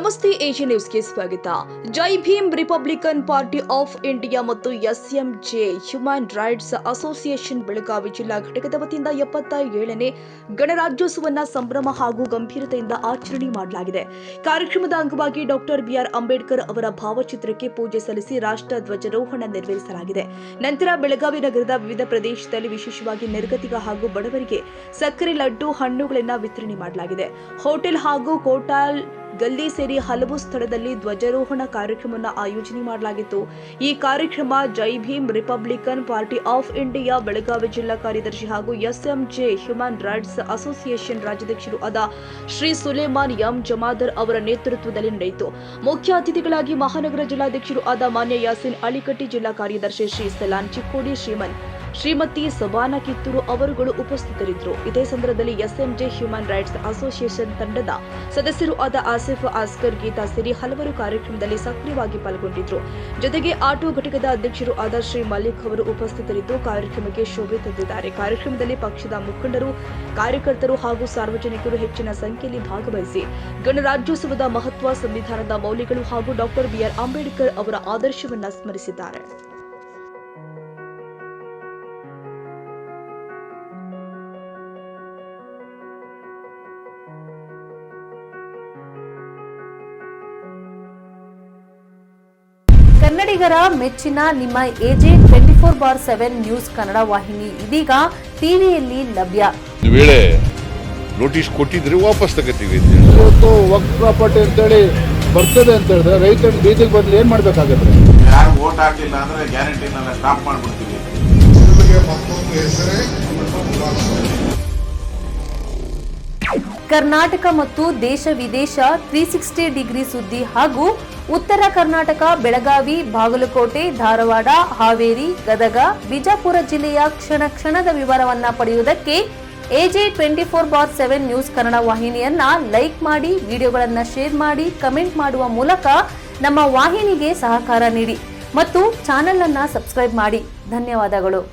ನಮಸ್ತೆ ಏಷ್ಯನ್ ನ್ಯೂಸ್ಗೆ ಸ್ವಾಗತ. Jai Bhim Republican Party of India ಮತ್ತು SMJ human rights association Belagavi ಜಿಲ್ಲಾ ಘಟಕದ ವತಿಯಿಂದ 77ನೇ ಗಣರಾಜ್ಯೋತ್ಸವವನ್ನು ಸಂಭ್ರಮ ಹಾಗೂ ಗಂಭೀರತೆಯಿಂದ ಆಚರಣೆ ಮಾಡಲಾಗಿದೆ. ಕಾರ್ಯಕ್ರಮದ ಅಂಗವಾಗಿ ಡಾಕ್ಟರ್ ಬಿಆರ್ ಅಂಬೇಡ್ಕರ್ ಅವರ ಭಾವಚಿತ್ರಕ್ಕೆ ಪೂಜೆ ಸಲ್ಲಿಸಿ ರಾಷ್ಟ್ರ ಧ್ವಜಾರೋಹಣ ನೆರವೇರಿಸಲಾಗಿದೆ. ನಂತರ ಬೆಳಗಾವಿ ನಗರದ ವಿವಿಧ ಪ್ರದೇಶದಲ್ಲಿ ವಿಶೇಷವಾಗಿ ನಿರ್ಗತಿಕ ಹಾಗೂ ಬಡವರಿಗೆ ಸಕ್ಕರೆ ಲಡ್ಡು ಹಣ್ಣುಗಳನ್ನು ವಿತರಣೆ ಮಾಡಲಾಗಿದೆ. ಹೋಟೆಲ್ ಹಾಗೂ ಕೋಟಾಲ್ ಗಲ್ಲಿ ಸೇರಿ ಹಲವು ಸ್ಥಳದಲ್ಲಿ ಧ್ವಜಾರೋಹಣ ಕಾರ್ಯಕ್ರಮವನ್ನು ಆಯೋಜನೆ ಮಾಡಲಾಗಿತ್ತು. ಈ ಕಾರ್ಯಕ್ರಮ Jai Bhim Republican Party of India Belagavi ಜಿಲ್ಲಾ ಕಾರ್ಯದರ್ಶಿ ಹಾಗೂ ಎಸ್ಎಂಜೆ ಹ್ಯೂಮನ್ ರೈಟ್ಸ್ ಅಸೋಸಿಯೇಷನ್ ರಾಜ್ಯಾಧ್ಯಕ್ಷರು ಆದ ಶ್ರೀ ಸುಲೇಮಾನ್ ಎಂ ಜಮಾದರ್ ಅವರ ನೇತೃತ್ವದಲ್ಲಿ ನಡೆಯಿತು. ಮುಖ್ಯ ಅತಿಥಿಗಳಾಗಿ ಮಹಾನಗರ ಜಿಲ್ಲಾಧ್ಯಕ್ಷರು ಆದ ಮಾನ್ಯ ಯಾಸಿನ್ ಅಳಿಕಟ್ಟಿ, ಜಿಲ್ಲಾ ಕಾರ್ಯದರ್ಶಿ ಶ್ರೀ ಸಲಾನ್ ಚಿಕ್ಕೋಡಿ, ಶ್ರೀಮತಿ ಸಬಾನಾ ಕಿತ್ತೂರು ಅವರುಗಳು ಉಪಸ್ಥಿತರಿದ್ದರು. ಇದೇ ಸಂದರ್ಭದಲ್ಲಿ ಎಸ್ಎಂಜೆ ಹ್ಯೂಮನ್ ರೈಟ್ಸ್ ಅಸೋಸಿಯೇಷನ್ ತಂಡದ ಸದಸ್ಯರು ಆದ ಆಸಿಫ್, ಆಸ್ಕರ್, ಗೀತಾ ಸೇರಿ ಹಲವರು ಕಾರ್ಯಕ್ರಮದಲ್ಲಿ ಸಕ್ರಿಯವಾಗಿ ಪಾಲ್ಗೊಂಡಿದ್ದರು. ಜೊತೆಗೆ ಆಟೋ ಘಟಕದ ಅಧ್ಯಕ್ಷರು ಆದ ಶ್ರೀ ಮಲ್ಲಿಕ್ ಅವರು ಉಪಸ್ಥಿತರಿದ್ದು ಕಾರ್ಯಕ್ರಮಕ್ಕೆ ಶೋಭೆ ತಂದಿದ್ದಾರೆ. ಕಾರ್ಯಕ್ರಮದಲ್ಲಿ ಪಕ್ಷದ ಮುಖಂಡರು, ಕಾರ್ಯಕರ್ತರು ಹಾಗೂ ಸಾರ್ವಜನಿಕರು ಹೆಚ್ಚಿನ ಸಂಖ್ಯೆಯಲ್ಲಿ ಭಾಗವಹಿಸಿ ಗಣರಾಜ್ಯೋತ್ಸವದ ಮಹತ್ವ, ಸಂವಿಧಾನದ ಮೌಲ್ಯಗಳು ಹಾಗೂ ಡಾಕ್ಟರ್ ಬಿಆರ್ ಅಂಬೇಡ್ಕರ್ ಅವರ ಆದರ್ಶವನ್ನು ಸ್ಮರಿಸಿದ್ದಾರೆ. ಕನ್ನಡಿಗರ ಮೆಚ್ಚಿನ ನಿಮ್ಮ ಎಜೆ 24/7 ನ್ಯೂಸ್ ಕನ್ನಡ ವಾಹಿನಿ ಇದೀಗ ಟಿವಿಯಲ್ಲಿ ಲಭ್ಯ. ವೇಳೆ ನೋಟಿಸ್ ಕೊಟ್ಟಿದ್ರೆ ವಾಪಸ್ ತಗೋತೀವಿ. ಇವತ್ತು ವಕ್ಫ್ ಪ್ರಾಪರ್ಟಿ ಅಂತೇಳಿ ಬರ್ತದೆ ಅಂತ ಹೇಳಿದ್ರೆ ರೈತರು ಬೀದಿಗೆ ಬದಲು ಏನ್ ಮಾಡ್ಬೇಕಾಗತ್ತೆ? ಯಾರು ವೋಟ್ ಹಾಕಿಲ್ಲ ಅಂದ್ರೆ ಗ್ಯಾರಂಟಿನೆಲ್ಲ ಸ್ಟಾಪ್ ಮಾಡ್ಬಿಡ್ತೀವಿ. ಕರ್ನಾಟಕ ಮತ್ತು ದೇಶ ವಿದೇಶ 360 ಡಿಗ್ರಿ ಸುದ್ದಿ ಹಾಗೂ ಉತ್ತರ ಕರ್ನಾಟಕ, ಬೆಳಗಾವಿ, ಬಾಗಲಕೋಟೆ, ಧಾರವಾಡ, ಹಾವೇರಿ, ಗದಗ, ಬಿಜಾಪುರ ಜಿಲ್ಲೆಯ ಕ್ಷಣದ ವಿವರವನ್ನ ಪಡೆಯುವುದಕ್ಕೆ ಎಜೆ 24/7 ನ್ಯೂಸ್ ಕನ್ನಡ ವಾಹಿನಿಯನ್ನ ಲೈಕ್ ಮಾಡಿ, ವಿಡಿಯೋಗಳನ್ನ ಶೇರ್ ಮಾಡಿ, ಕಮೆಂಟ್ ಮಾಡುವ ಮೂಲಕ ನಮ್ಮ ವಾಹಿನಿಗೆ ಸಹಕಾರ ನೀಡಿ ಮತ್ತು ಚಾನೆಲ್ ಅನ್ನ ಸಬ್ಸ್ಕ್ರೈಬ್ ಮಾಡಿ. ಧನ್ಯವಾದಗಳು.